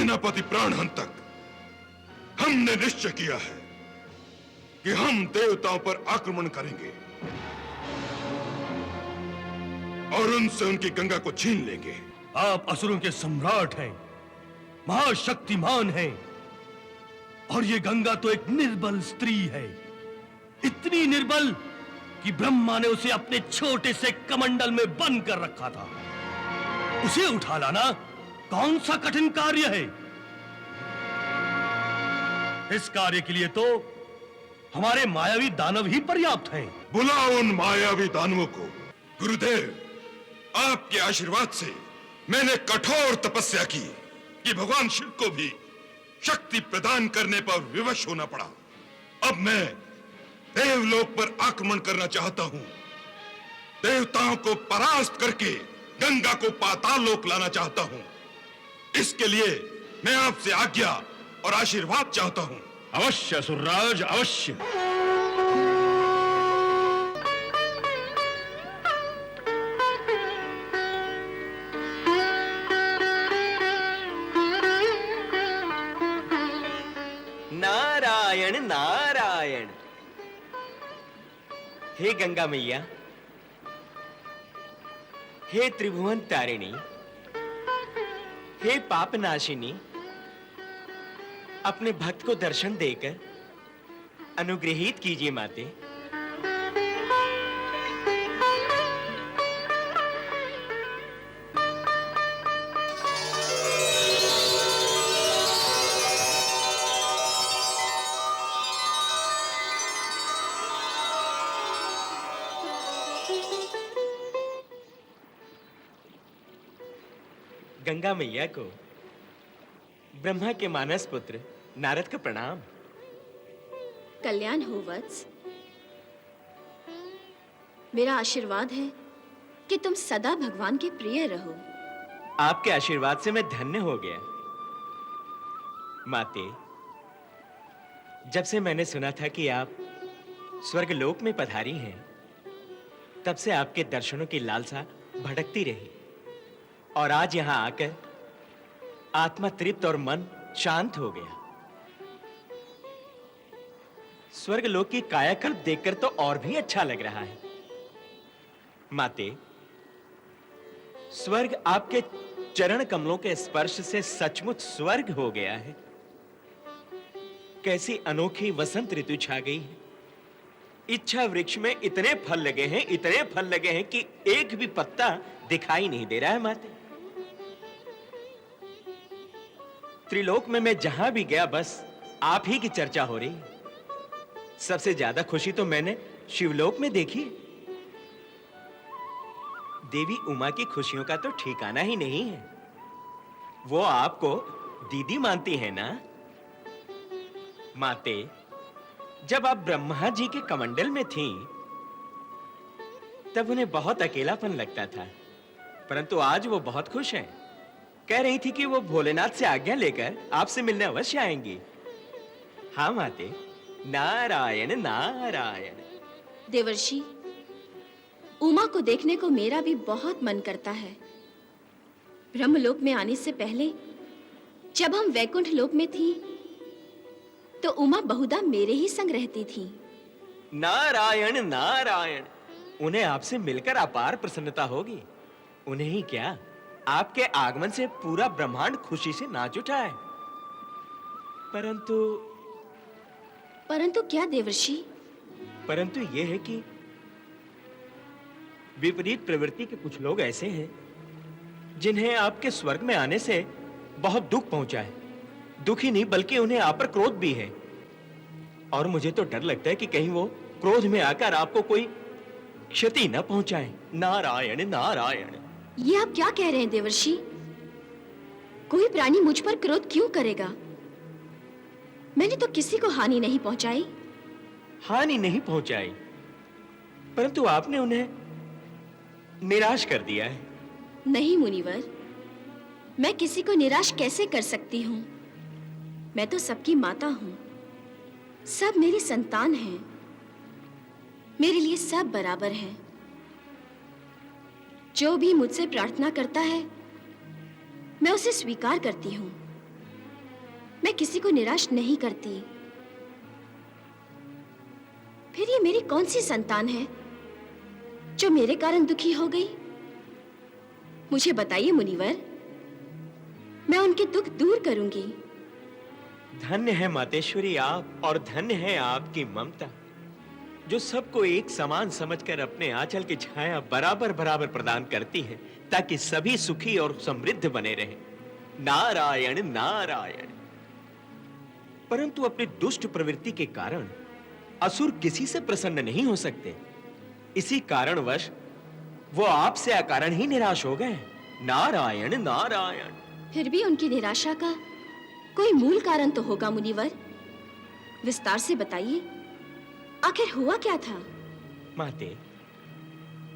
सेनापति प्राणहंतक, हमने निश्चय किया है कि हम देवताओं पर आक्रमण करेंगे और उनसे उनकी गंगा को छीन लेंगे। आप असुरों के सम्राट हैं, महाशक्तिमान हैं, और ये गंगा तो एक निर्बल स्त्री है, इतनी निर्बल कि ब्रह्मा ने उसे अपने छोटे से कमंडल में बंद कर रखा था। उसे उठा लाना कौन सा कठिन कार्य है? इस कार्य के लिए तो हमारे मायावी दानव ही पर्याप्त हैं। बुलाओ उन मायावी दानवों को। गुरुदेव, आपके आशीर्वाद से मैंने कठोर तपस्या की कि भगवान शिव को भी शक्ति प्रदान करने पर विवश होना पड़ा। अब मैं देवलोक पर आक्रमण करना चाहता हूं, देवताओं को परास्त करके गंगा को पाताल लोक लाना चाहता हूं। इसके लिए मैं आपसे आज्ञा और आशीर्वाद चाहता हूं। अवश्य असुरराज, अवश्य। नारायण नारायण। हे गंगा मैया, हे त्रिभुवन तारिणी, हे पापनाशिनी, अपने भक्त को दर्शन देकर अनुग्रहित कीजिए माते। गंगा मैया को ब्रह्मा के मानस पुत्र नारद का प्रणाम। कल्याण हो वत्स। मेरा आशीर्वाद है कि तुम सदा भगवान के प्रिय रहो। आपके आशीर्वाद से मैं धन्य हो गया। माते, जब से मैंने सुना था कि आप स्वर्गलोक में पधारी हैं, तब से आपके दर्शनों की लालसा भटकती रही, और आज यहां आकर आत्मा तृप्त और मन शांत हो गया। स्वर्गलोक की कायाकल्प देखकर तो और भी अच्छा लग रहा है। माते, स्वर्ग आपके चरण कमलों के स्पर्श से सचमुच स्वर्ग हो गया है। कैसी अनोखी वसंत ऋतु छा गई है। इच्छा वृक्ष में इतने फल लगे हैं, इतने फल लगे हैं कि एक भी पत्ता दिखाई नहीं दे रहा है। माते, त्रिलोक में मैं जहां भी गया बस आप ही की चर्चा हो रही। सबसे ज्यादा खुशी तो मैंने शिवलोक में देखी। देवी उमा की खुशियों का तो ठिकाना ही नहीं है। वो आपको दीदी मानती है ना? माते, जब आप ब्रह्मा जी के कमंडल में थीं, तब उन्हें बहुत अकेलापन लगता था, परंतु आज वो बहुत खुश हैं। कह रही थी कि वो भोलेनाथ से आज्ञा लेकर आपसे मिलने अवश्य आएंगी। हाँ माते, नारायण नारायण। देवर्षि, उमा को देखने को मेरा भी बहुत मन करता है। ब्रह्मलोक में आने से पहले जब हम वैकुंठ लोक में थी, तो उमा बहुधा मेरे ही संग रहती थी। नारायण नारायण। उन्हें आपसे मिलकर अपार प्रसन्नता होगी। उन्हें ही क्या, आपके आगमन से पूरा ब्रह्मांड खुशी से नाच उठा है। परंतु क्या देवर्षि? परंतु यह है कि विपरीत प्रवृत्ति के कुछ लोग ऐसे हैं जिन्हें आपके स्वर्ग में आने से बहुत दुख पहुंचा है। दुख ही नहीं बल्कि उन्हें आप पर क्रोध भी है, और मुझे तो डर लगता है कि कहीं वो क्रोध में आकर आपको कोई क्षति न पहुंचाए। नारायण नारायण। ये आप क्या कह रहे हैं देवर्षि? कोई प्राणी मुझ पर क्रोध क्यों करेगा? मैंने तो किसी को हानि नहीं पहुंचाई। हानि नहीं पहुंचाई, परंतु आपने उन्हें निराश कर दिया है। नहीं मुनिवर, मैं किसी को निराश कैसे कर सकती हूँ? मैं तो सबकी माता हूँ। सब मेरी संतान हैं। मेरे लिए सब बराबर हैं। जो भी मुझसे प्रार्थना करता है, मैं उसे स्वीकार करती हूँ। मैं किसी को निराश नहीं करती। फिर ये मेरी कौन सी संतान है जो मेरे कारण दुखी हो गई? मुझे बताइए मुनिवर, मैं उनके दुख दूर करूंगी। धन्य है मातेश्वरी आप, और धन्य है आपकी ममता, जो सबको एक समान समझकर अपने आंचल की छाया बराबर बराबर प्रदान करती है, ताकि सभी सुखी और समृद्ध बने रहें। नारायण नारायण। परंतु अपनी दुष्ट प्रवृत्ति के कारण असुर किसी से प्रसन्न नहीं हो सकते। इसी कारणवश वो आपसे अकारण ही निराश हो गए। नारायण नारायण। फिर भी उनकी निराशा का कोई मूल कारण तो होगा मुनिवर। विस्तार से बताइए, आखिर हुआ क्या था? माते,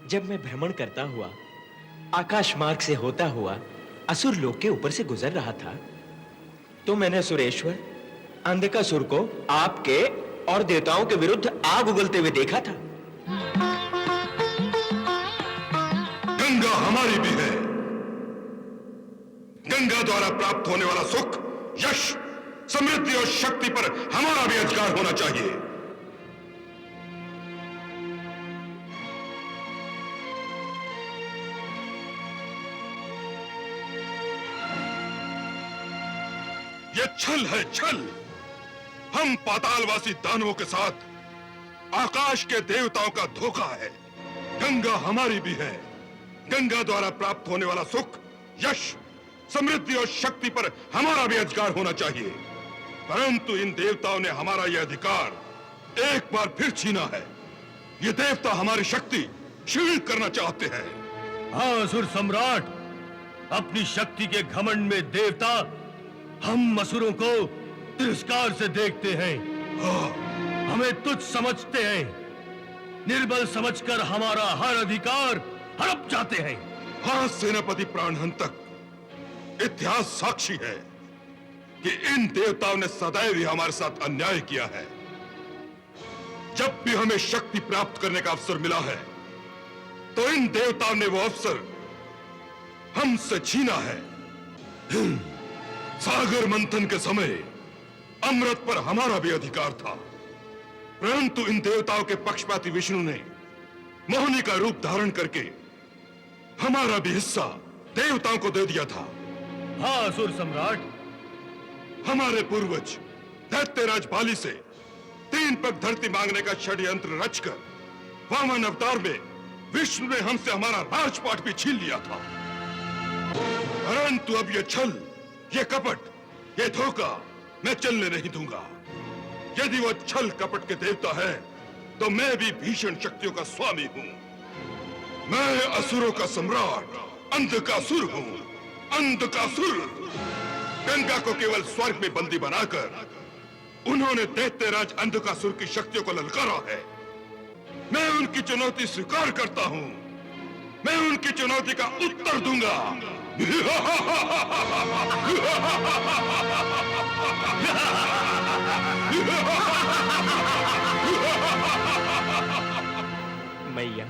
जब मैं भ्रमण करता हुआ आकाश मार्ग से होता हुआ असुर लोक के ऊपर से गुजर रहा था, तो मैंने सुरेश्वर अंधकासुर को आपके और देवताओं के विरुद्ध आग उगलते हुए देखा था। गंगा हमारी भी है। गंगा द्वारा प्राप्त होने वाला सुख, यश, समृद्धि और शक्ति पर हमारा भी अधिकार होना चाहिए। ये छल है, छल। हम पातालवासी दानवों के साथ आकाश के देवताओं का धोखा है। गंगा हमारी भी है। गंगा द्वारा प्राप्त होने वाला सुख, यश, समृद्धि और शक्ति पर हमारा भी अधिकार होना चाहिए। परंतु इन देवताओं ने हमारा यह अधिकार एक बार फिर छीना है। ये देवता हमारी शक्ति क्षीण करना चाहते हैं। हाँ असुर सम्राट, अपनी शक्ति के घमंड में देवता हम असुरों को तिरस्कार से देखते हैं। हमें तुच्छ समझते हैं। निर्बल समझकर हमारा हर अधिकार हड़प जाते हैं। हाँ सेनापति प्राणहंतक, इतिहास साक्षी है कि इन देवताओं ने सदैव ही हमारे साथ अन्याय किया है। जब भी हमें शक्ति प्राप्त करने का अवसर मिला है, तो इन देवताओं ने वो अवसर हमसे छीना है। सागर मंथन के समय अमृत पर हमारा भी अधिकार था, परंतु इन देवताओं के पक्षपाती विष्णु ने मोहिनी का रूप धारण करके हमारा भी हिस्सा देवताओं को दे दिया था। हाँ असुर सम्राट, हमारे पूर्वज दैत्यराज बाली से 3 पग धरती मांगने का षड्यंत्र रचकर वामन अवतार में विष्णु ने हमसे हमारा राजपाट भी छीन लिया था। परंतु अब ये छल, ये कपट, ये धोखा मैं चलने नहीं दूंगा। यदि वो छल कपट के देवता है, तो मैं भी भीषण शक्तियों का स्वामी हूं। मैं असुरों का सम्राट अंधकासुर हूं। अंधकासुर। गंगा को केवल स्वर्ग में बंदी बनाकर उन्होंने दैत्यराज अंधकासुर की शक्तियों को ललकारा है। मैं उनकी चुनौती स्वीकार करता हूं। मैं उनकी चुनौती का उत्तर दूंगा। मैया,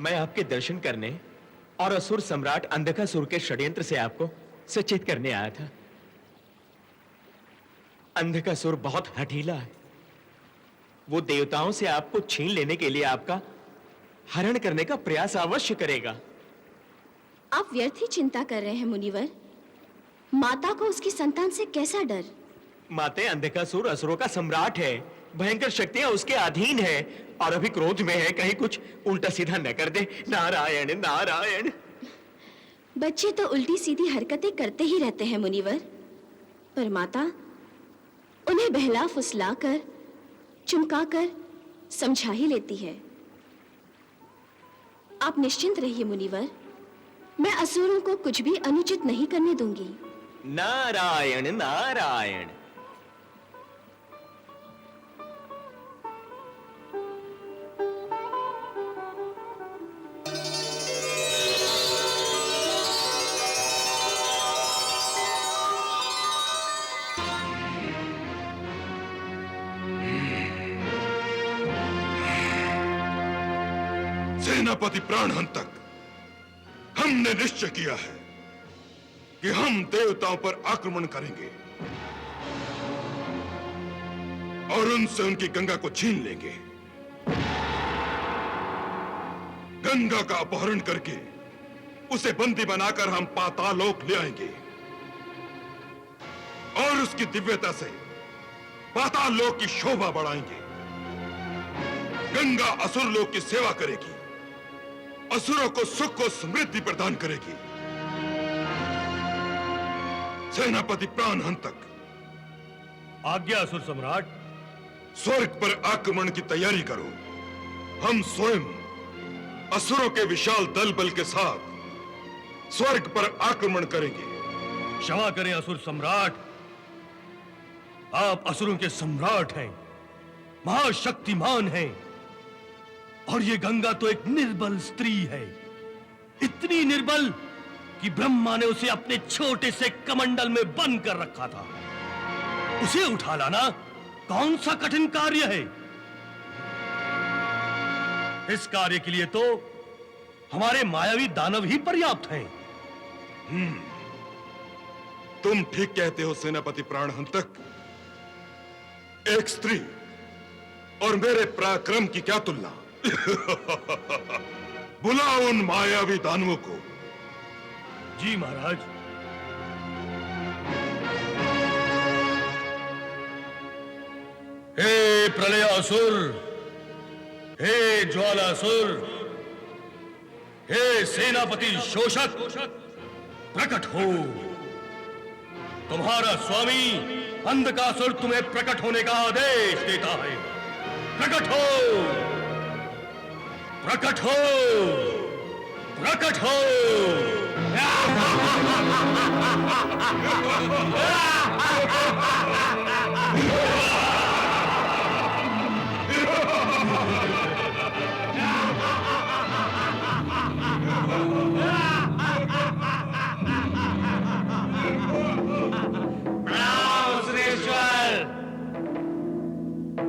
मैं आपके दर्शन करने और असुर सम्राट अंधकासुर के षड्यंत्र से आपको सचेत करने आया था। अंधकासुर बहुत हठीला है। वो देवताओं से आपको छीन लेने के लिए आपका हरण करने का प्रयास अवश्य करेगा। आप व्यर्थ ही चिंता कर रहे हैं मुनिवर। माता को उसकी संतान से कैसा डर? माते, अंधकासुर असुरों का सम्राट है। भयंकर शक्तियां उसके अधीन है और अभी क्रोध में है, कहीं कुछ उल्टा सीधा न कर दे। नारायण नारायण। बच्चे तो उल्टी सीधी हरकतें करते ही रहते हैं मुनिवर, पर माता उन्हें बहला फुसला कर, चुमका कर समझा ही लेती है। आप निश्चिंत रहिए मुनिवर, मैं असुरों को कुछ भी अनुचित नहीं करने दूंगी। नारायण नारायण। सेनापति प्राणहंतक, हमने निश्चय किया है कि हम देवताओं पर आक्रमण करेंगे और उनसे उनकी गंगा को छीन लेंगे। गंगा का अपहरण करके उसे बंदी बनाकर हम पातालोक ले आएंगे और उसकी दिव्यता से पातालोक की शोभा बढ़ाएंगे। गंगा असुर लोक की सेवा करेगी, असुरों को सुख और समृद्धि प्रदान करेगी। सेनापति प्राणहंतक, आज्ञा असुर सम्राट। स्वर्ग पर आक्रमण की तैयारी करो। हम स्वयं असुरों के विशाल दल बल के साथ स्वर्ग पर आक्रमण करेंगे। क्षमा करें असुर सम्राट, आप असुरों के सम्राट हैं, महाशक्तिमान हैं, और ये गंगा तो एक निर्बल स्त्री है, इतनी निर्बल कि ब्रह्मा ने उसे अपने छोटे से कमंडल में बंद कर रखा था। उसे उठा लाना कौन सा कठिन कार्य है? इस कार्य के लिए तो हमारे मायावी दानव ही पर्याप्त हैं। तुम ठीक कहते हो सेनापति प्राणहंतक। एक स्त्री और मेरे पराक्रम की क्या तुलना। बुलाओ उन मायावी दानवों को। जी महाराज। हे प्रलयासुर, हे ज्वालासुर, हे सेनापति शोषक, प्रकट हो। तुम्हारा स्वामी अंधकासुर तुम्हें प्रकट होने का आदेश देता है। प्रकट हो, प्रकट हो, प्रकट हो।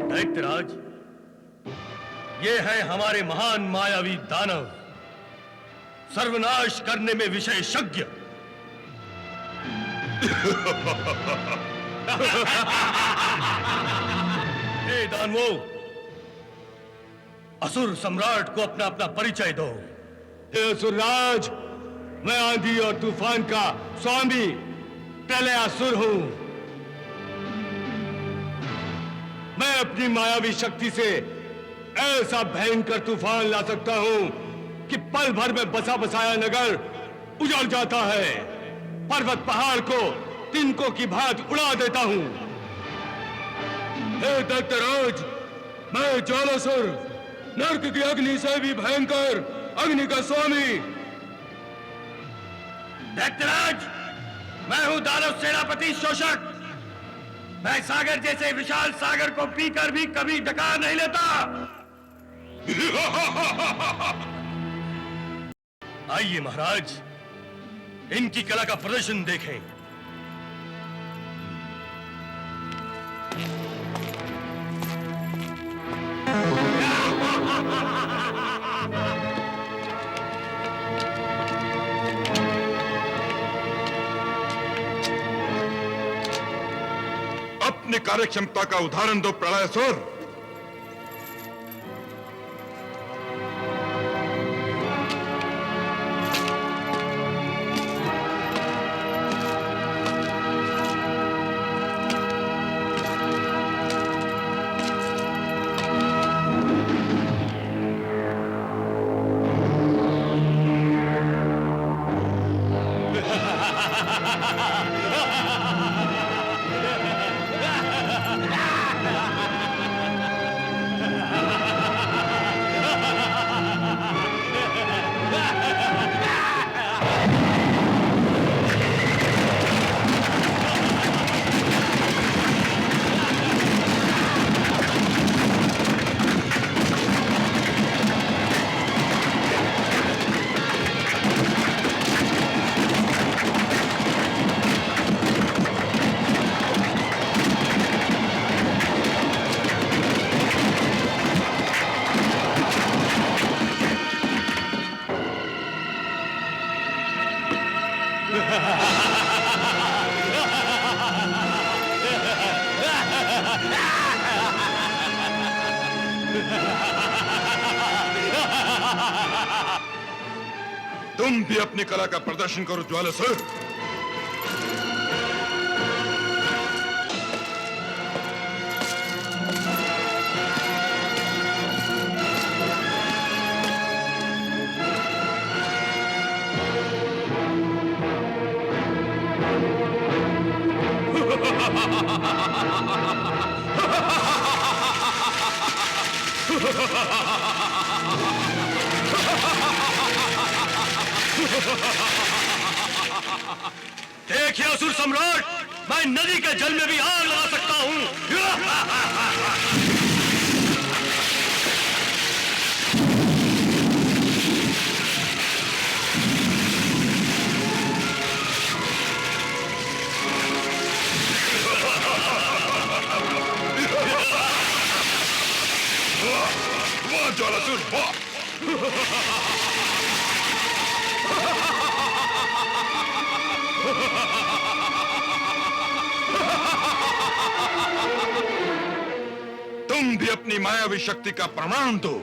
दैत्यराज, ये है हमारे महान मायावी दानव, सर्वनाश करने में विशेषज्ञ। हे दानवों, असुर सम्राट को अपना अपना परिचय दो। हे असुरराज, मैं आंधी और तूफान का स्वामी प्रलयासुर हूं। मैं अपनी मायावी शक्ति से ऐसा भयंकर तूफान ला सकता हूं कि पल भर में बसा बसाया नगर उजड़ जाता है। पर्वत पहाड़ को तिनकों की भांति उड़ा देता हूं। हे दैत्यराज, मैं ज्वालासुर, नर्क की अग्नि से भी भयंकर अग्नि का स्वामी। दैत्यराज, मैं हूं दानव सेनापति शोषक। मैं सागर जैसे विशाल सागर को पीकर भी कभी डकार नहीं लेता। आइए महाराज, इनकी कला का प्रदर्शन देखें। अपनी कार्यक्षमता का उदाहरण दो प्रलयासुर। तुम भी अपनी कला का प्रदर्शन करो ज्वालासुर। देखिए असुर सम्राट, मैं नदी के जल में भी आग लगा सकता हूं। वाह ज्वालासुर वाह। तुम भी अपनी मायावी शक्ति का प्रमाण दो।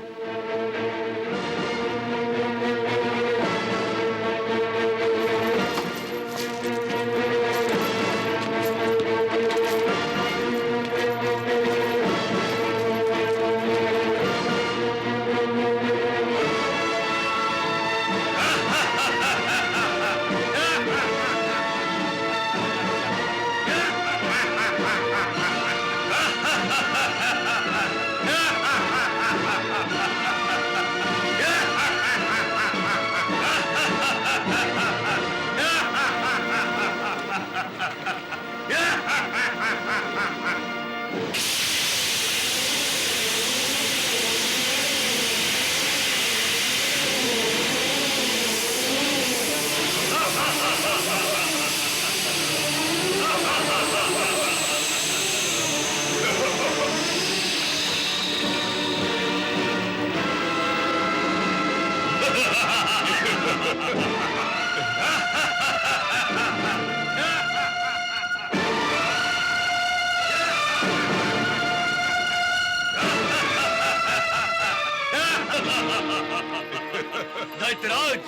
दैत्यराज,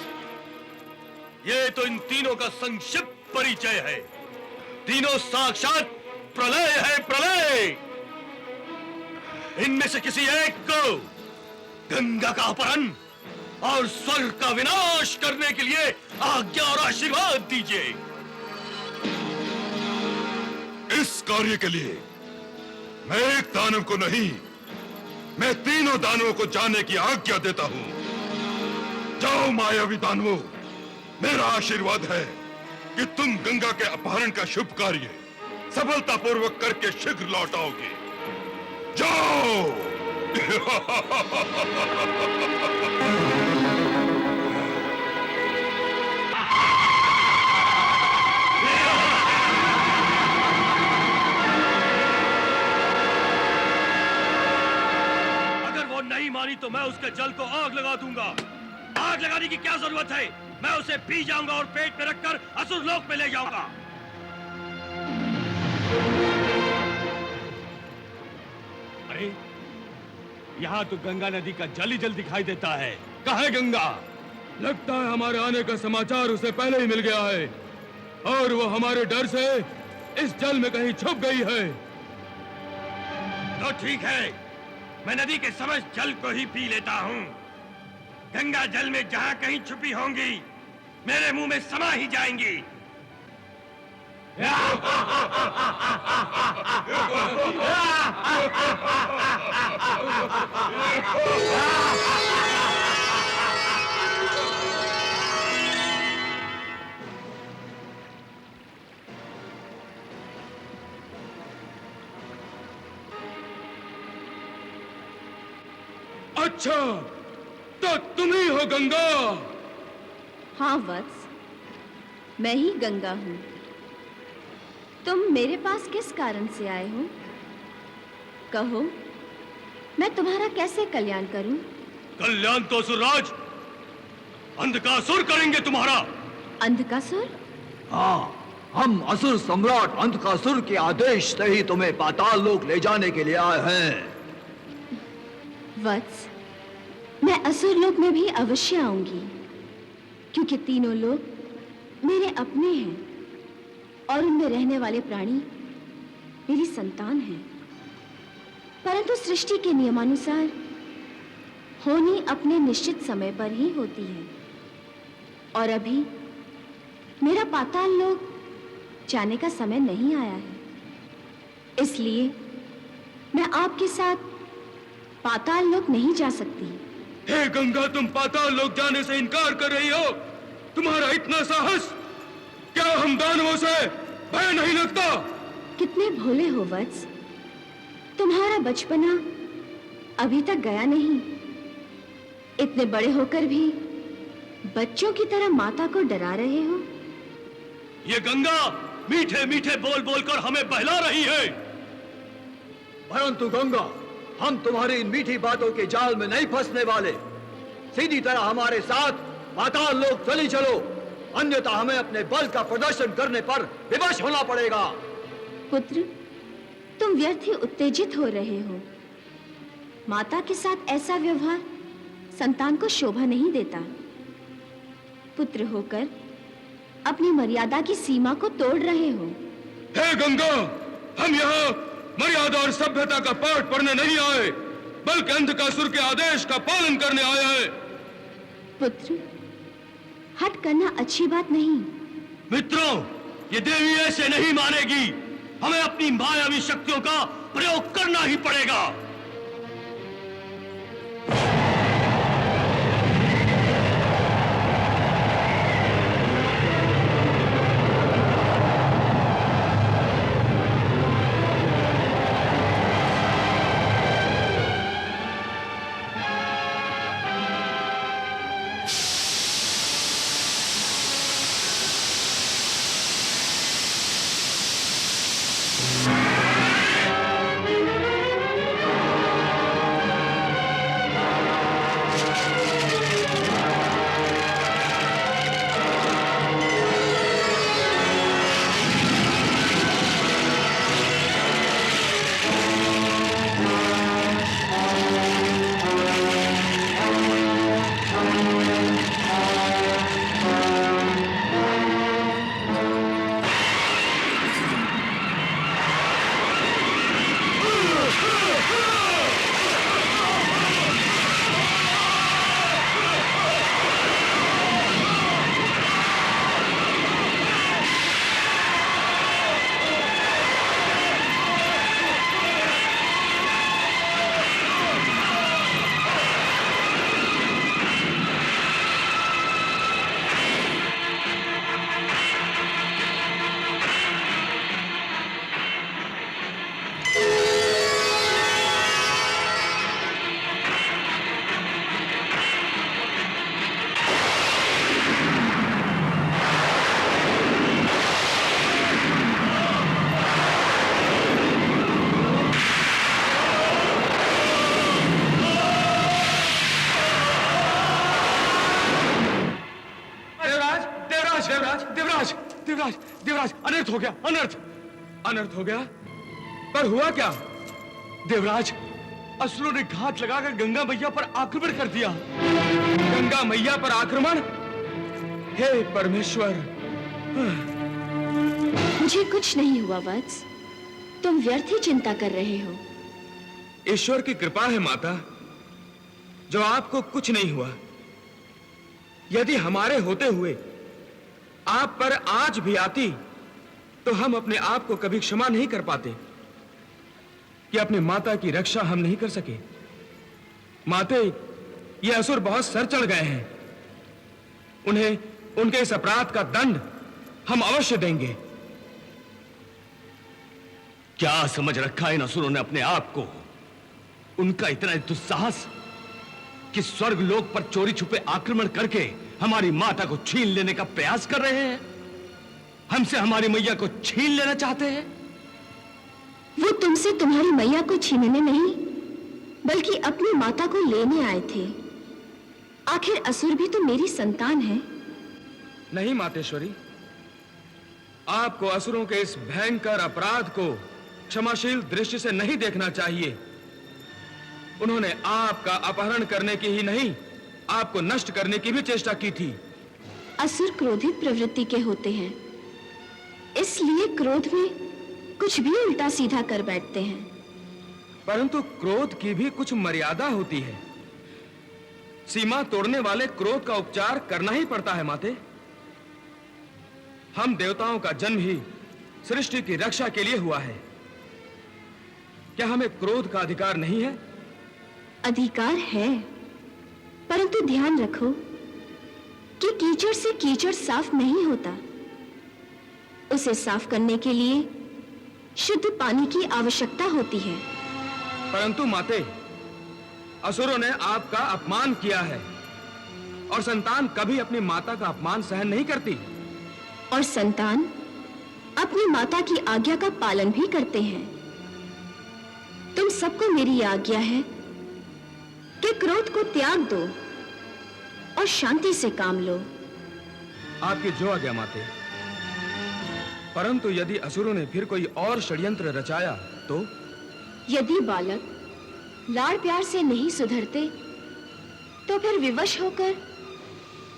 ये तो इन तीनों का संक्षिप्त परिचय है। तीनों साक्षात प्रलय है, प्रलय। इनमें से किसी एक को गंगा का अपहरण और स्वर्ग का विनाश करने के लिए आज्ञा और आशीर्वाद दीजिए। इस कार्य के लिए मैं एक दानव को नहीं, मैं तीनों दानवों को जाने की आज्ञा देता हूं। जाओ मायावी दानवों, मेरा आशीर्वाद है कि तुम गंगा के अपहरण का शुभ कार्य सफलतापूर्वक करके शीघ्र लौट आओगे। जाओ। अगर वो नहीं मानी तो मैं उसके जल को आग लगा दूंगा। आग लगाने की क्या जरूरत है? मैं उसे पी जाऊंगा और पेट में रखकर असुर लोक में ले जाऊंगा। अरे यहाँ तो गंगा नदी का जल ही जल दिखाई देता है। कहाँ है गंगा? लगता है हमारे आने का समाचार उसे पहले ही मिल गया है और वो हमारे डर से इस जल में कहीं छुप गई है। तो ठीक है, मैं नदी के समझ जल को ही पी लेता हूँ। गंगा जल में जहाँ कहीं छुपी होंगी मेरे मुंह में समा ही जाएंगी। अच्छा, तो तुम ही हो गंगा? हाँ वत्स, मैं ही गंगा हूँ। तुम मेरे पास किस कारण से आए हो? कहो, मैं तुम्हारा कैसे कल्याण करूं? कल्याण तो असुरराज अंधकासुर करेंगे तुम्हारा। अंधकासुर? हाँ, हम असुर सम्राट अंधकासुर के आदेश से ही तुम्हें पाताल लोक ले जाने के लिए आए हैं। वत्स, मैं असुर लोक में भी अवश्य आऊंगी, क्योंकि तीनों लोग मेरे अपने हैं और उनमें रहने वाले प्राणी मेरी संतान हैं। परंतु सृष्टि के नियमानुसार होनी अपने निश्चित समय पर ही होती है और अभी मेरा पाताल लोक जाने का समय नहीं आया है। इसलिए मैं आपके साथ पाताल लोक नहीं जा सकती। हे गंगा, तुम पाताल लोक जाने से इनकार कर रही हो? तुम्हारा इतना साहस! क्या हम दानवों से भय नहीं लगता? कितने भोले हो वत्स, तुम्हारा बचपना अभी तक गया नहीं। इतने बड़े होकर भी बच्चों की तरह माता को डरा रहे हो। ये गंगा मीठे मीठे बोल बोलकर हमें बहला रही है। परंतु गंगा, हम तुम्हारी इन मीठी बातों के जाल में नहीं फंसने वाले। सीधी तरह हमारे साथ पाताल लोक चली चलो, अन्यथा हमें अपने बल का प्रदर्शन करने पर विवश होना पड़ेगा। पुत्र, तुम व्यर्थ ही उत्तेजित हो रहे हो। माता के साथ ऐसा व्यवहार संतान को शोभा नहीं देता। पुत्र होकर अपनी मर्यादा की सीमा को तोड़ रहे हो। हे गंगा, हम यहाँ मर्यादा और सभ्यता का पाठ पढ़ने नहीं आए, बल्कि अंधकासुर के आदेश का पालन करने आए हैं। पुत्र, हट करना अच्छी बात नहीं। मित्रों, ये देवी ऐसे नहीं मानेगी। हमें अपनी मायावी शक्तियों का प्रयोग करना ही पड़ेगा। देवराज, देवराज, अनर्थ हो गया, अनर्थ, अनर्थ हो गया। पर हुआ क्या? देवराज, असुरों ने घात लगाकर गंगा मैया पर आक्रमण कर दिया। गंगा मैया पर आक्रमण? हे परमेश्वर! मुझे कुछ नहीं हुआ वत्स, तुम व्यर्थ ही चिंता कर रहे हो। ईश्वर की कृपा है माता, जो आपको कुछ नहीं हुआ। यदि हमारे होते हुए आप पर आज भी आती, तो हम अपने आप को कभी क्षमा नहीं कर पाते कि अपनी माता की रक्षा हम नहीं कर सके। माते, ये असुर बहुत सर चढ़ गए हैं। उन्हें उनके इस अपराध का दंड हम अवश्य देंगे। क्या समझ रखा इन असुरों ने अपने आप को? उनका इतना दुस्साहस कि स्वर्ग लोक पर चोरी छुपे आक्रमण करके हमारी माता को छीन लेने का प्रयास कर रहे हैं। हमसे हमारी मैया को छीन लेना चाहते हैं। वो तुमसे तुम्हारी मैया को छीनने नहीं, बल्कि अपनी माता को लेने आए थे। आखिर असुर भी तो मेरी संतान है। नहीं मातेश्वरी, आपको असुरों के इस भयंकर अपराध को क्षमाशील दृष्टि से नहीं देखना चाहिए। उन्होंने आपका अपहरण करने की ही नहीं, आपको नष्ट करने की भी चेष्टा की थी। असुर क्रोधित प्रवृत्ति के होते हैं, इसलिए क्रोध में कुछ भी उल्टा सीधा कर बैठते हैं। परंतु क्रोध की भी कुछ मर्यादा होती है। सीमा तोड़ने वाले क्रोध का उपचार करना ही पड़ता है माते। हम देवताओं का जन्म ही सृष्टि की रक्षा के लिए हुआ है। क्या हमें क्रोध का अधिकार नहीं है? अधिकार है, परंतु ध्यान रखो कि कीचड़ से कीचड़ साफ नहीं होता। उसे साफ करने के लिए शुद्ध पानी की आवश्यकता होती है। परंतु माते, असुरों ने आपका अपमान किया है और संतान कभी अपनी माता का अपमान सहन नहीं करती। और संतान अपनी माता की आज्ञा का पालन भी करते हैं। तुम सबको मेरी आज्ञा है कि क्रोध को त्याग दो और शांति से काम लो। आपकी जो आज्ञा माते। परंतु यदि असुरों ने फिर कोई और षड्यंत्र रचाया तो? यदि बालक लाड़ प्यार से नहीं सुधरते तो फिर विवश होकर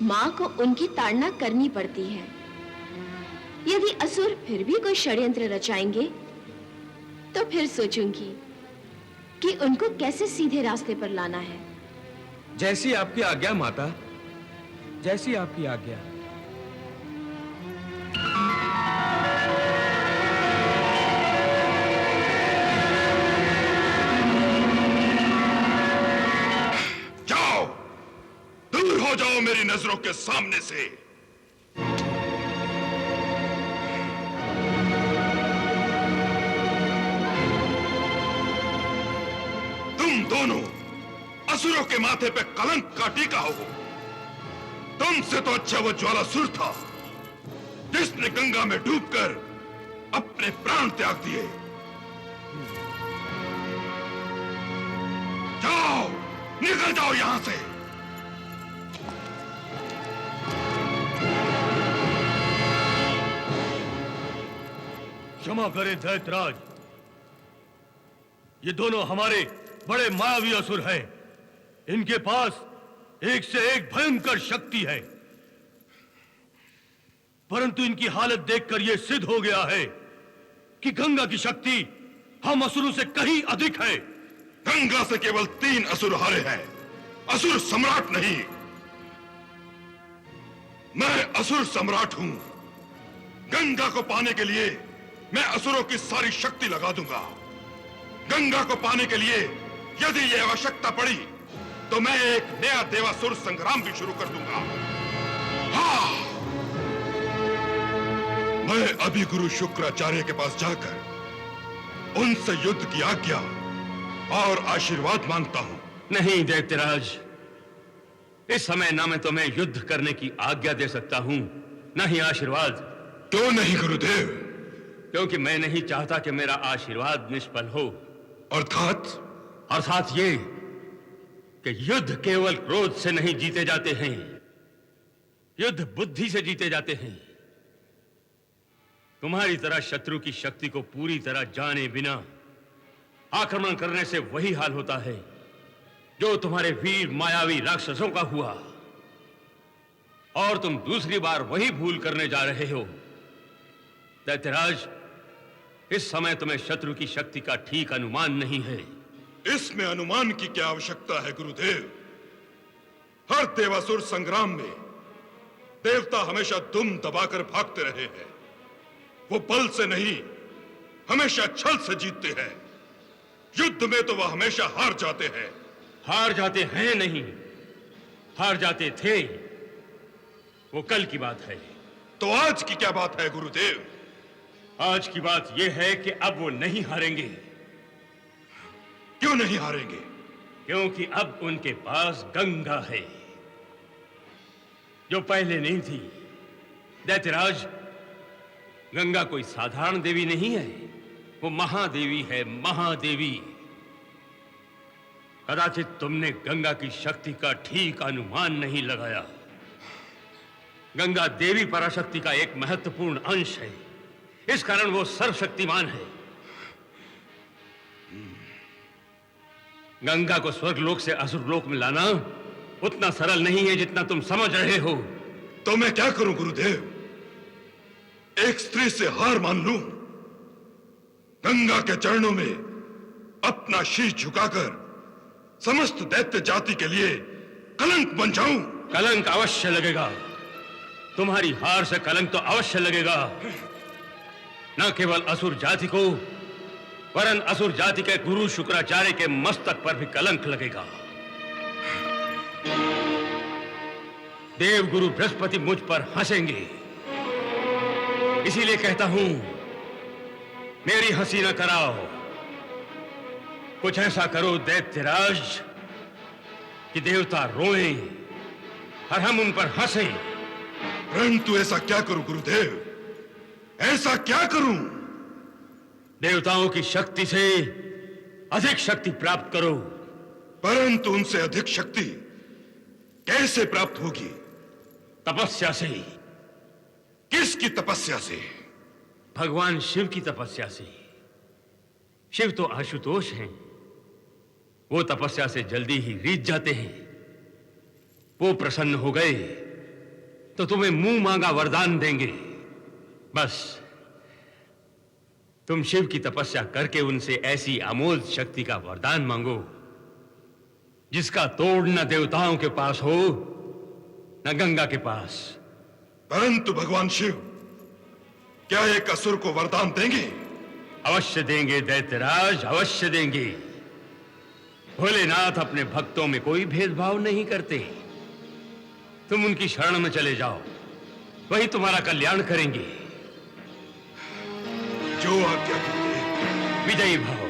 मां को उनकी ताड़ना करनी पड़ती है। यदि असुर फिर भी कोई षड्यंत्र रचाएंगे तो फिर सोचूंगी कि उनको कैसे सीधे रास्ते पर लाना है। जैसी आपकी आज्ञा माता, जैसी आपकी आज्ञा। जाओ, दूर हो जाओ मेरी नजरों के सामने से। तुम दोनों असुरों के माथे पे कलंक का टीका हो। तुमसे तो अच्छा वो ज्वालासुर था जिसने गंगा में डूबकर अपने प्राण त्याग दिए। जाओ, निकल जाओ यहां से। क्षमा करें दैत्यराज, ये दोनों हमारे बड़े मायावी असुर हैं। इनके पास एक से एक भयंकर शक्ति है, परंतु इनकी हालत देखकर यह सिद्ध हो गया है कि गंगा की शक्ति हम असुरों से कहीं अधिक है। गंगा से केवल 3 असुर हारे हैं, असुर सम्राट नहीं। मैं असुर सम्राट हूं। गंगा को पाने के लिए मैं असुरों की सारी शक्ति लगा दूंगा। गंगा को पाने के लिए यदि यह आवश्यकता पड़ी तो मैं एक नया देवासुर संग्राम भी शुरू कर दूंगा। हाँ, मैं अभी गुरु शुक्राचार्य के पास जाकर उनसे युद्ध की आज्ञा और आशीर्वाद मांगता हूं। नहीं दैत्यराज, इस समय ना मैं तुम्हें युद्ध करने की आज्ञा दे सकता हूं, न ही आशीर्वाद। क्यों नहीं गुरुदेव? क्योंकि मैं नहीं चाहता कि मेरा आशीर्वाद निष्फल हो। अर्थात ये कि युद्ध केवल क्रोध से नहीं जीते जाते हैं, युद्ध बुद्धि से जीते जाते हैं। तुम्हारी तरह शत्रु की शक्ति को पूरी तरह जाने बिना आक्रमण करने से वही हाल होता है जो तुम्हारे वीर मायावी राक्षसों का हुआ, और तुम दूसरी बार वही भूल करने जा रहे हो। दैत्यराज, इस समय तुम्हें शत्रु की शक्ति का ठीक अनुमान नहीं है। इसमें अनुमान की क्या आवश्यकता है गुरुदेव? हर देवासुर संग्राम में देवता हमेशा दुम दबाकर भागते रहे हैं। वो बल से नहीं, हमेशा छल से जीतते हैं। युद्ध में तो वह हमेशा हार जाते हैं। हार जाते हैं नहीं, हार जाते थे। वो कल की बात है। तो आज की क्या बात है गुरुदेव? आज की बात यह है कि अब वो नहीं हारेंगे। क्यों नहीं हारेंगे? क्योंकि अब उनके पास गंगा है, जो पहले नहीं थी। दैत्यराज, गंगा कोई साधारण देवी नहीं है, वो महादेवी है, महादेवी। कदाचित तुमने गंगा की शक्ति का ठीक अनुमान नहीं लगाया। गंगा देवी पराशक्ति का एक महत्वपूर्ण अंश है, इस कारण वो सर्वशक्तिमान है। गंगा को स्वर्गलोक से असुरलोक में लाना उतना सरल नहीं है जितना तुम समझ रहे हो। तो मैं क्या करूं गुरुदेव? एक स्त्री से हार मान लूं? गंगा के चरणों में अपना शीश झुकाकर समस्त दैत्य जाति के लिए कलंक बन जाऊं? कलंक अवश्य लगेगा। तुम्हारी हार से कलंक तो अवश्य लगेगा। न केवल असुर जाति को, वरन असुर जाति के गुरु शुक्राचार्य के मस्तक पर भी कलंक लगेगा। देव गुरु बृहस्पति मुझ पर हंसेंगे। इसीलिए कहता हूं, मेरी हंसी न कराओ। कुछ ऐसा करो दैत्यराज कि देवता रोएं और हम उन पर हंसें। परंतु ऐसा क्या करूं गुरुदेव? ऐसा क्या करूं? देवताओं की शक्ति से अधिक शक्ति प्राप्त करो। परंतु उनसे अधिक शक्ति कैसे प्राप्त होगी? तपस्या से। किसकी तपस्या से? भगवान शिव की तपस्या से। शिव तो आशुतोष हैं। वो तपस्या से जल्दी ही रीझ जाते हैं। वो प्रसन्न हो गए तो तुम्हें मुंह मांगा वरदान देंगे। बस तुम शिव की तपस्या करके उनसे ऐसी अमोघ शक्ति का वरदान मांगो जिसका तोड़ न देवताओं के पास हो न गंगा के पास। परंतु भगवान शिव क्या एक असुर को वरदान देंगे? अवश्य देंगे दैत्यराज, अवश्य देंगे। भोलेनाथ अपने भक्तों में कोई भेदभाव नहीं करते। तुम उनकी शरण में चले जाओ, वही तुम्हारा कल्याण करेंगे। जो आज्ञा कीजिए। विजयी भव।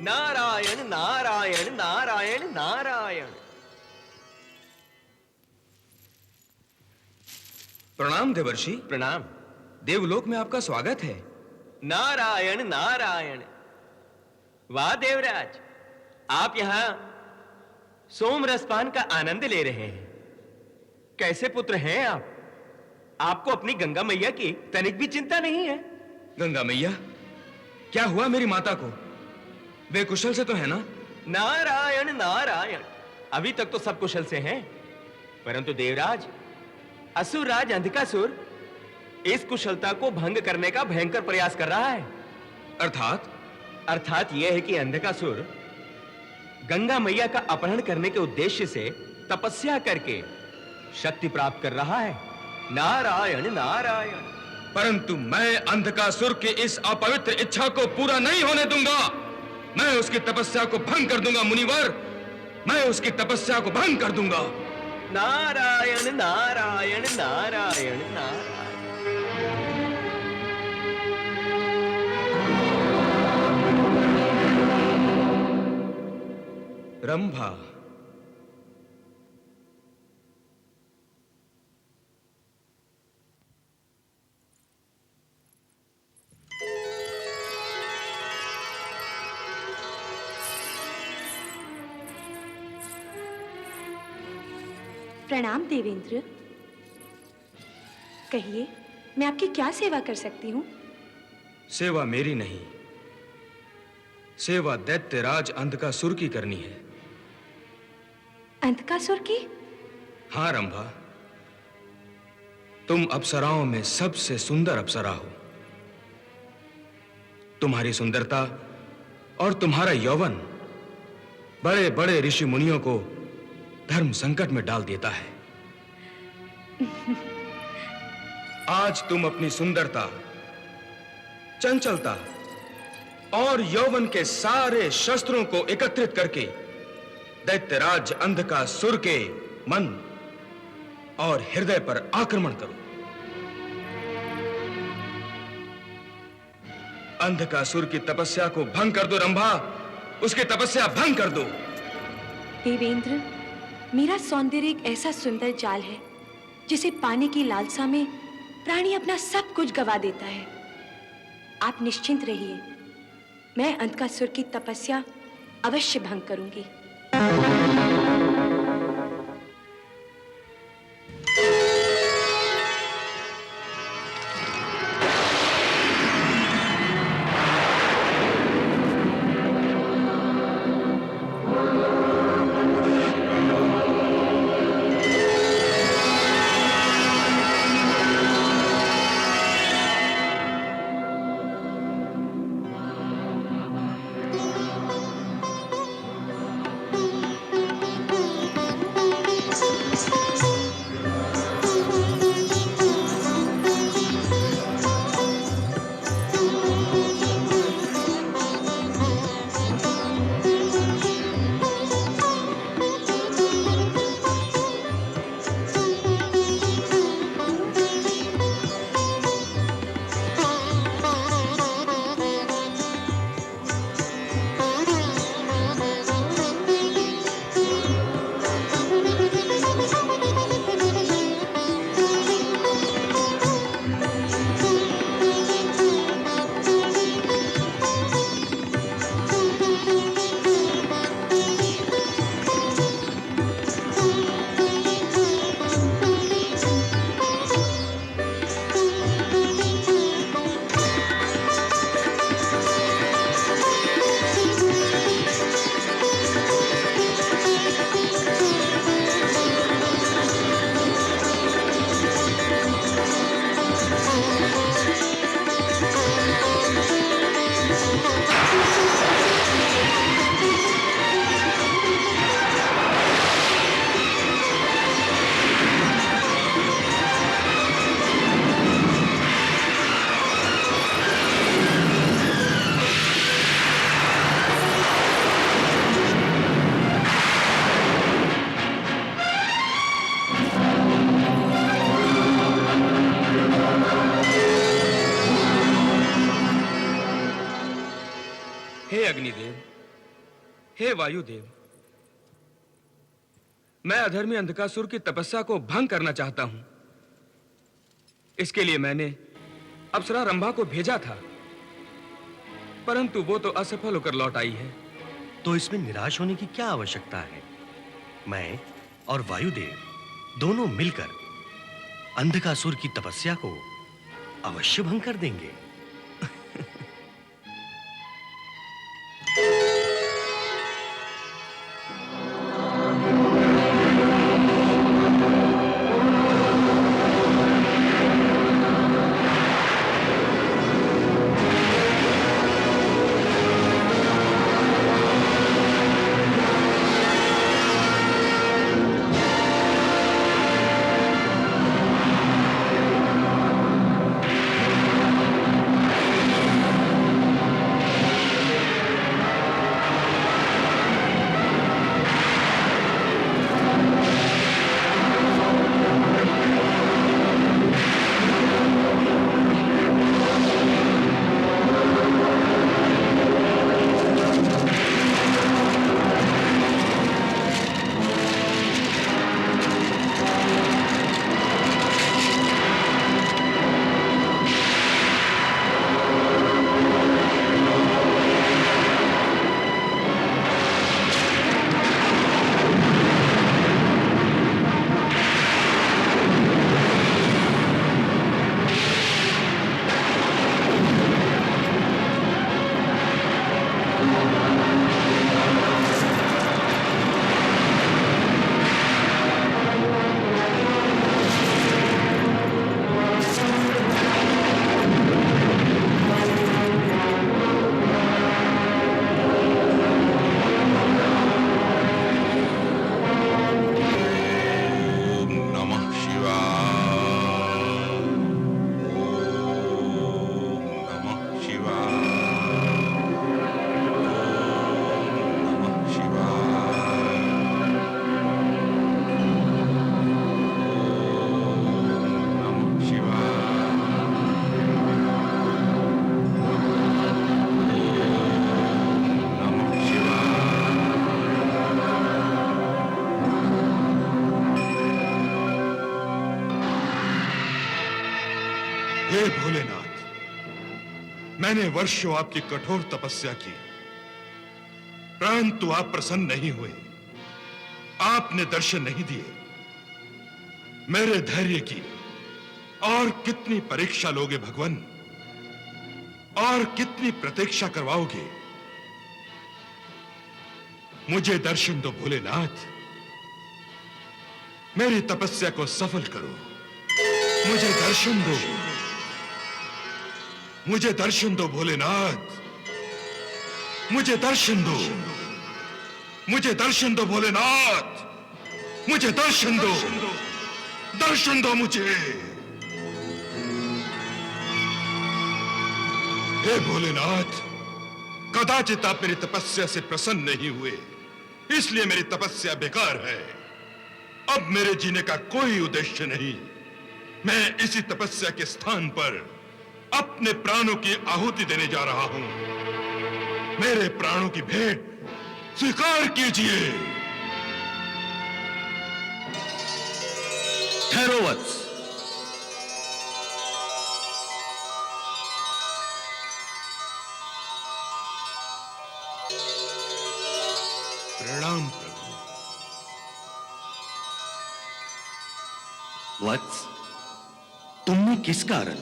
नारायण नारायण नारायण नारायण। प्रणाम देवर्षि। प्रणाम। देवलोक में आपका स्वागत है। नारायण नारायण। वाह देवराज, आप यहां सोम रसपान का आनंद ले रहे हैं। कैसे पुत्र हैं आप? आपको अपनी गंगा मैया की तनिक भी चिंता नहीं है? गंगा मैया, क्या हुआ मेरी माता को? वे कुशल से तो है ना? नारायण नारायण। अभी तक तो सब कुशल से हैं, परंतु देवराज, असुर राज अंधकासुर इस कुशलता को भंग करने का भयंकर प्रयास कर रहा है। अर्थात यह है कि अंधकासुर गंगा मैया का अपहरण करने के उद्देश्य से तपस्या करके शक्ति प्राप्त कर रहा है। नारायण नारायण। परंतु मैं अंधकासुर की इस अपवित्र इच्छा को पूरा नहीं होने दूंगा। मैं उसकी तपस्या को भंग कर दूंगा मुनिवर। मैं उसकी तपस्या को भंग कर दूंगा। नारायण नारायण नारायण नारायण। रंभा, प्रणाम देवेंद्र। कहिए, मैं आपकी क्या सेवा कर सकती हूँ? सेवा मेरी नहीं, सेवा दैत्यराज अंधकासुर की करनी है। अंधकासुर की? हाँ रंभा, तुम अप्सराओं में सबसे सुंदर अप्सरा हो। तुम्हारी सुंदरता और तुम्हारा यौवन बड़े बड़े ऋषि मुनियों को धर्म संकट में डाल देता है। आज तुम अपनी सुंदरता, चंचलता और यौवन के सारे शस्त्रों को एकत्रित करके दैत्यराज अंधकासुर के मन और हृदय पर आक्रमण करो। अंधकासुर की तपस्या को भंग कर दो रंभा। उसकी तपस्या भंग कर दो। देवेंद्र, मेरा सौंदर्य एक ऐसा सुंदर जाल है जिसे पाने की लालसा में प्राणी अपना सब कुछ गवा देता है। आप निश्चिंत रहिए, मैं अंधकासुर की तपस्या अवश्य भंग करूंगी। हे अग्निदेव, हे वायुदेव, मैं अधर्मी अंधकासुर की तपस्या को भंग करना चाहता हूं। इसके लिए मैंने अप्सरा रंभा को भेजा था, परंतु वो तो असफल होकर लौट आई है। तो इसमें निराश होने की क्या आवश्यकता है? मैं और वायुदेव दोनों मिलकर अंधकासुर की तपस्या को अवश्य भंग कर देंगे। भोलेनाथ, मैंने वर्षों आपकी कठोर तपस्या की, परंतु आप प्रसन्न नहीं हुए। आपने दर्शन नहीं दिए। मेरे धैर्य की और कितनी परीक्षा लोगे भगवान, और कितनी प्रतीक्षा करवाओगे? मुझे दर्शन दो भोलेनाथ, मेरी तपस्या को सफल करो। मुझे दर्शन दो, मुझे दर्शन दो भोलेनाथ, मुझे दर्शन दो, मुझे दर्शन दो भोलेनाथ, मुझे दर्शन दो, दर्शन दो मुझे। हे भोलेनाथ, कदाचित आप मेरी तपस्या से प्रसन्न नहीं हुए, इसलिए मेरी तपस्या बेकार है। अब मेरे जीने का कोई उद्देश्य नहीं। मैं इसी तपस्या के स्थान पर अपने प्राणों की आहुति देने जा रहा हूं। मेरे प्राणों की भेंट स्वीकार कीजिए। ठहरो वत्स। प्रणाम प्रभु। वत्स, तुमने किस कारण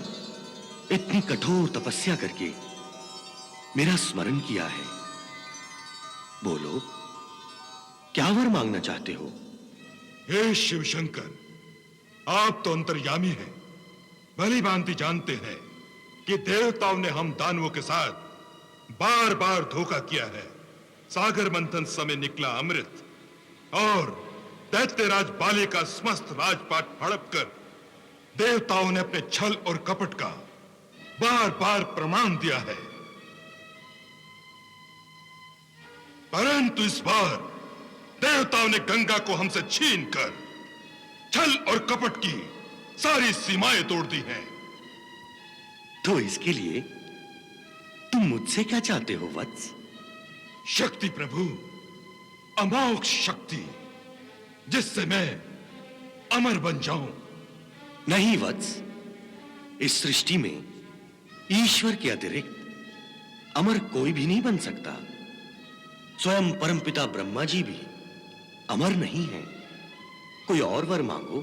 इतनी कठोर तपस्या करके मेरा स्मरण किया है? बोलो, क्या वर मांगना चाहते हो? हे शिव शंकर, आप तो अंतर्यामी हैं, भली भांति जानते हैं कि देवताओं ने हम दानवों के साथ बार बार धोखा किया है। सागर मंथन समय निकला अमृत, और दैत्यराज बाली का समस्त राजपाट हड़प कर देवताओं ने अपने छल और कपट का बार बार प्रमाण दिया है। परंतु इस बार देवताओं ने गंगा को हमसे छीनकर छल और कपट की सारी सीमाएं तोड़ दी हैं। तो इसके लिए तुम मुझसे क्या चाहते हो वत्स? शक्ति प्रभु, अमोघ शक्ति, जिससे मैं अमर बन जाऊं। नहीं वत्स, इस सृष्टि में ईश्वर के अतिरिक्त अमर कोई भी नहीं बन सकता। स्वयं परमपिता ब्रह्मा जी भी अमर नहीं है। कोई और वर मांगो।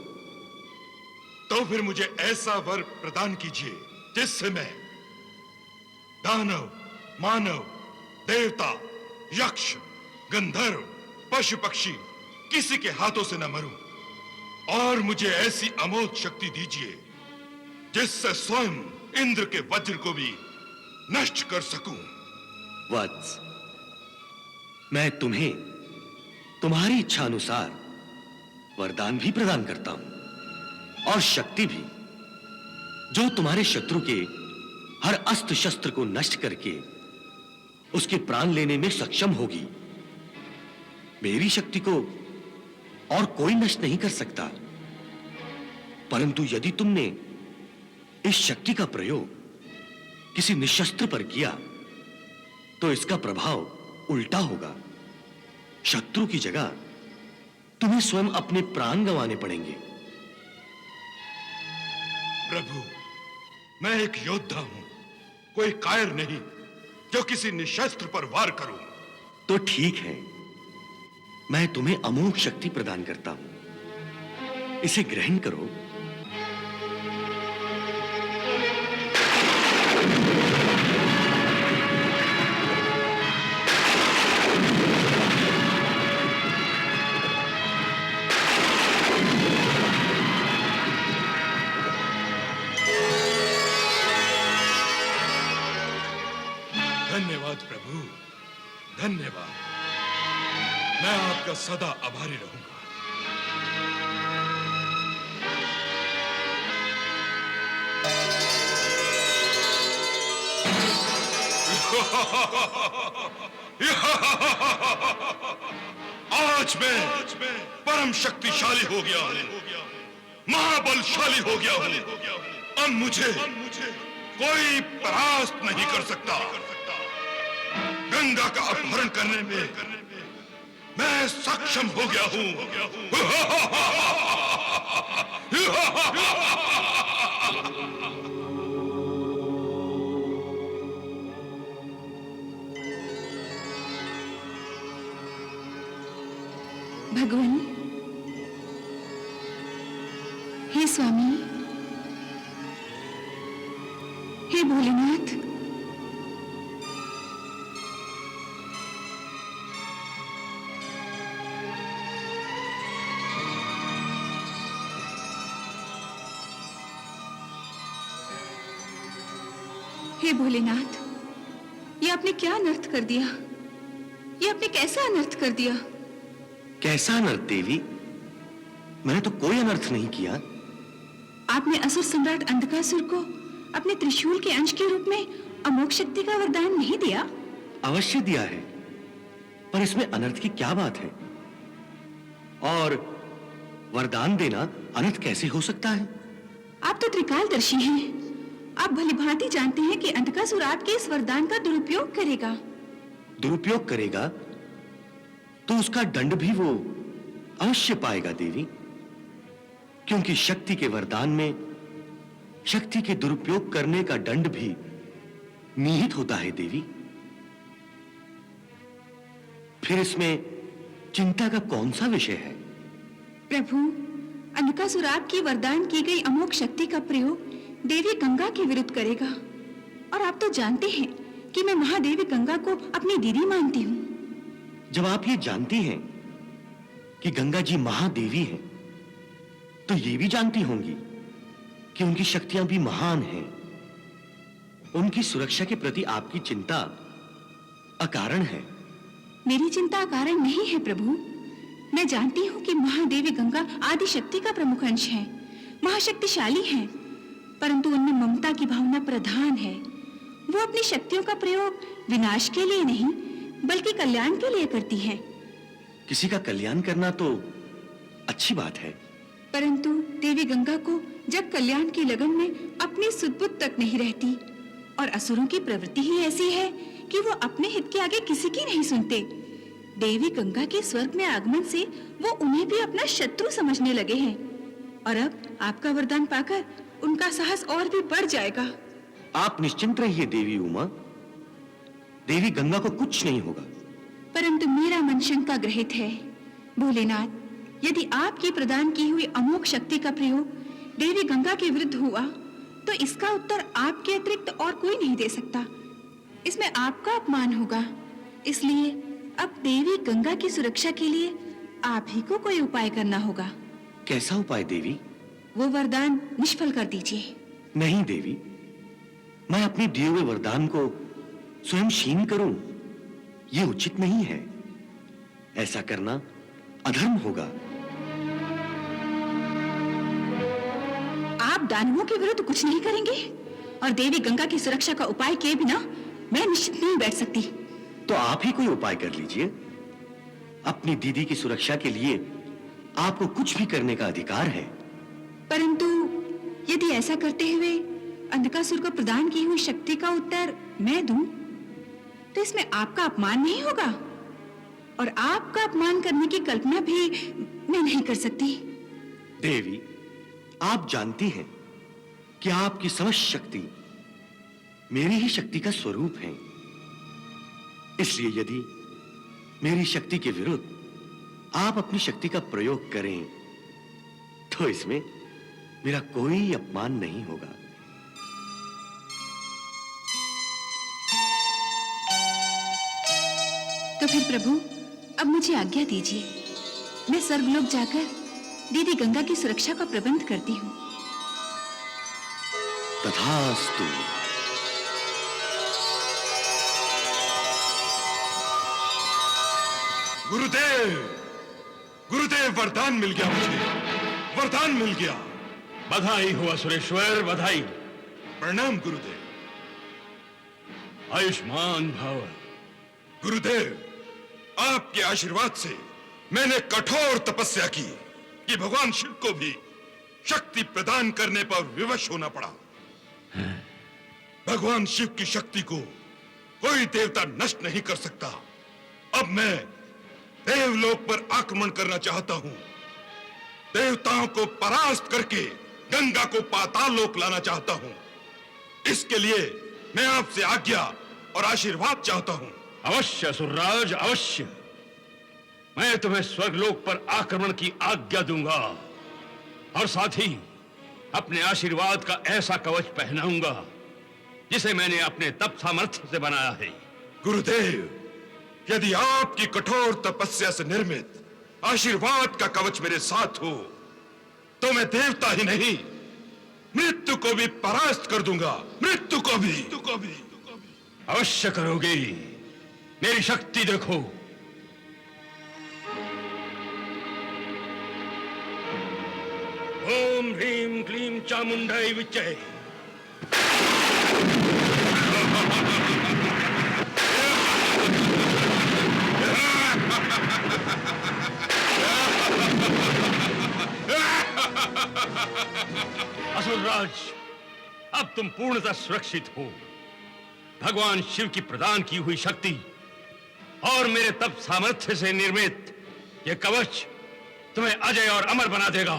तो फिर मुझे ऐसा वर प्रदान कीजिए जिससे मैं दानव, मानव, देवता, यक्ष, गंधर्व, पशु पक्षी किसी के हाथों से न मरूं। और मुझे ऐसी अमोघ शक्ति दीजिए जिससे स्वयं इंद्र के वज्र को भी नष्ट कर सकूं। वत्स, मैं तुम्हें तुम्हारी इच्छा अनुसार वरदान भी प्रदान करता हूं, और शक्ति भी, जो तुम्हारे शत्रु के हर अस्त्र शस्त्र को नष्ट करके उसके प्राण लेने में सक्षम होगी। मेरी शक्ति को और कोई नष्ट नहीं कर सकता। परंतु यदि तुमने इस शक्ति का प्रयोग किसी निशस्त्र पर किया तो इसका प्रभाव उल्टा होगा। शत्रु की जगह तुम्हें स्वयं अपने प्राण गंवाने पड़ेंगे। प्रभु, मैं एक योद्धा हूं, कोई कायर नहीं जो किसी निशस्त्र पर वार करूं। तो ठीक है, मैं तुम्हें अमोघ शक्ति प्रदान करता हूं, इसे ग्रहण करो। धन्यवाद प्रभु, धन्यवाद। मैं आपका सदा आभारी रहूंगा। आज मैं परम शक्तिशाली हो गया हूं, महाबलशाली हो गया हूं। अब मुझे कोई परास्त नहीं कर सकता। गंगा का अपहरण करने में मैं सक्षम हो गया हूं। भगवान, हे स्वामी, हे भोलेनाथ, हे भोलेनाथ, ये आपने क्या अनर्थ कर दिया? ये आपने कैसा अनर्थ कर दिया? कैसा अनर्थ देवी? मैंने तो कोई अनर्थ नहीं किया। आपने असुर सम्राट अंधकासुर को अपने त्रिशूल के अंश के रूप में अमोघ शक्ति का वरदान नहीं दिया? अवश्य दिया है, पर इसमें अनर्थ की क्या बात है? और वरदान देना अनर्थ कैसे हो सकता है? आप तो त्रिकालदर्शी हैं। आप भलीभांति जानते हैं कि अंधकासुर आपके इस वरदान का दुरुपयोग करेगा। दुरुपयोग करेगा तो उसका दंड भी वो अवश्य पाएगा देवी, क्योंकि शक्ति के वरदान में शक्ति के दुरुपयोग करने का दंड भी निहित होता है देवी। फिर इसमें चिंता का कौन सा विषय है? प्रभु, अंधकासुर आपकी वरदान की गई अमोघ शक्ति का प्रयोग देवी गंगा के विरुद्ध करेगा, और आप तो जानते हैं कि मैं महादेवी गंगा को अपनी दीदी मानती हूँ। जब आप ये जानती हैं कि गंगा जी महादेवी हैं, तो ये भी जानती होंगी कि उनकी शक्तियां भी महान हैं। उनकी सुरक्षा के प्रति आपकी चिंता अकारण है। मेरी चिंता अकारण नहीं है प्रभु। मैं जानती हूँ कि महादेवी गंगा आदि शक्ति का प्रमुख अंश है, महाशक्तिशाली हैं, परंतु उनमें ममता की भावना प्रधान है। वो अपनी शक्तियों का प्रयोग विनाश के लिए नहीं, बल्कि कल्याण के लिए करती हैं। किसी का कल्याण करना तो अच्छी बात है, परंतु देवी गंगा को जब कल्याण की लगन में अपनी सुध-बुध तक नहीं रहती, और असुरों की प्रवृत्ति ही ऐसी है कि वो अपने हित के आगे किसी की नहीं सुनते। देवी गंगा के स्वर्ग में आगमन से वो उन्हें भी अपना शत्रु समझने लगे हैं, और अब आपका वरदान पाकर उनका साहस और भी बढ़ जाएगा। आप निश्चिंत रहिए देवी उमा, देवी गंगा को कुछ नहीं होगा। परंतु मेरा मन शंका ग्रहित है। भोलेनाथ, यदि आपकी प्रदान की हुई अमोघ शक्ति का प्रयोग देवी गंगा के विरुद्ध हुआ, तो इसका उत्तर आपके अतिरिक्त और कोई नहीं दे सकता। इसमें आपका अपमान होगा। इसलिए अब देवी गंगा की सुरक्षा के लिए आप ही को कोई उपाय करना होगा। कैसा उपाय देवी? वो वरदान निष्फल कर दीजिए। नहीं देवी, मैं अपने दिए हुए वरदान को स्वयं क्षीण करूं, यह उचित नहीं है। ऐसा करना अधर्म होगा। आप दानवों के विरुद्ध कुछ नहीं करेंगे, और देवी गंगा की सुरक्षा का उपाय किए बिना मैं निश्चित नहीं बैठ सकती। तो आप ही कोई उपाय कर लीजिए। अपनी दीदी की सुरक्षा के लिए आपको कुछ भी करने का अधिकार है। परंतु यदि ऐसा करते हुए अंधकासुर को प्रदान की हुई शक्ति का उत्तर मैं दूं, तो इसमें आपका अपमान नहीं होगा, और आपका अपमान करने की कल्पना भी मैं नहीं कर सकती। देवी, आप जानती हैं कि आपकी समस्त शक्ति मेरी ही शक्ति का स्वरूप है। इसलिए यदि मेरी शक्ति के विरुद्ध आप अपनी शक्ति का प्रयोग करें, तो इसमें मेरा कोई अपमान नहीं होगा। तो फिर प्रभु, अब मुझे आज्ञा दीजिए। मैं स्वर्गलोक जाकर दीदी गंगा की सुरक्षा का प्रबंध करती हूँ। तथास्तु। गुरुदेव, गुरुदेव, वरदान मिल गया मुझे, वरदान मिल गया। बधाई हो असुरेश्वर, बधाई। प्रणाम गुरुदेव। आयुष्मान भव। गुरुदेव, आपके आशीर्वाद से मैंने कठोर तपस्या की कि भगवान शिव को भी शक्ति प्रदान करने पर विवश होना पड़ा। भगवान शिव की शक्ति को कोई देवता नष्ट नहीं कर सकता। अब मैं देवलोक पर आक्रमण करना चाहता हूं। देवताओं को परास्त करके गंगा को पाताल लोक लाना चाहता हूं। इसके लिए मैं आपसे आज्ञा और आशीर्वाद चाहता हूं। अवश्य असुरराज, अवश्य। मैं तुम्हें स्वर्गलोक पर आक्रमण की आज्ञा दूंगा और साथ ही अपने आशीर्वाद का ऐसा कवच पहनाऊंगा जिसे मैंने अपने तप सामर्थ्य से बनाया है। गुरुदेव, यदि आपकी कठोर तपस्या से निर्मित आशीर्वाद का कवच मेरे साथ हो तो मैं देवता ही नहीं, मृत्यु को भी परास्त कर दूंगा। मृत्यु को भी। अवश्य करोगे। मेरी शक्ति देखो। ओम ह्रीं क्लीं चामुंडाय विच्चे। असुरराज, अब तुम पूर्णतः सुरक्षित हो। भगवान शिव की प्रदान की हुई शक्ति और मेरे तप सामर्थ्य से निर्मित यह कवच तुम्हें अजय और अमर बना देगा।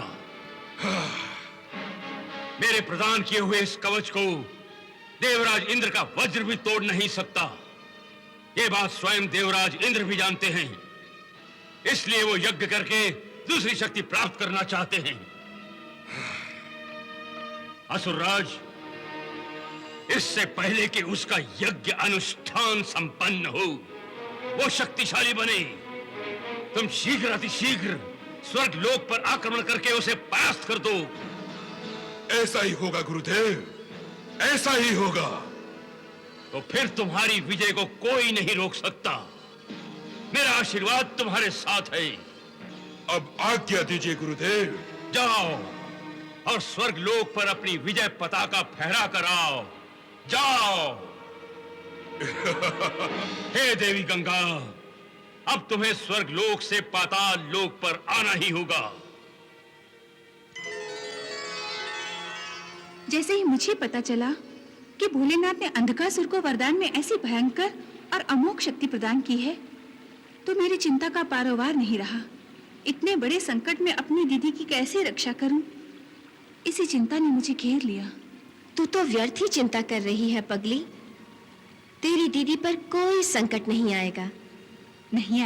मेरे प्रदान किए हुए इस कवच को देवराज इंद्र का वज्र भी तोड़ नहीं सकता। ये बात स्वयं देवराज इंद्र भी जानते हैं, इसलिए वो यज्ञ करके दूसरी शक्ति प्राप्त करना चाहते हैं। असुरराज, इससे पहले कि उसका यज्ञ अनुष्ठान संपन्न हो, वो शक्तिशाली बने, तुम शीघ्र अतिशीघ्र स्वर्ग लोक पर आक्रमण करके उसे परास्त कर दो। ऐसा ही होगा गुरुदेव, ऐसा ही होगा। तो फिर तुम्हारी विजय को कोई नहीं रोक सकता। मेरा आशीर्वाद तुम्हारे साथ है। अब आज्ञा दीजिए गुरुदेव। जाओ और स्वर्ग लोक पर अपनी विजय पताका फहरा कर आओ। जाओ। हे देवी गंगा, अब तुम्हें स्वर्ग लोक से पाताल लोक पर आना ही होगा। जैसे ही मुझे पता चला कि भोलेनाथ ने अंधकासुर को वरदान में ऐसी भयंकर और अमोघ शक्ति प्रदान की है, तो मेरी चिंता का पारोवार नहीं रहा। इतने बड़े संकट में अपनी दीदी की कैसे रक्षा करूं, इसी चिंता ने मुझे घेर लिया। तू तो व्यर्थ ही चिंता कर रही है पगली। तेरी दीदी पर कोई संकट नहीं आएगा। नहीं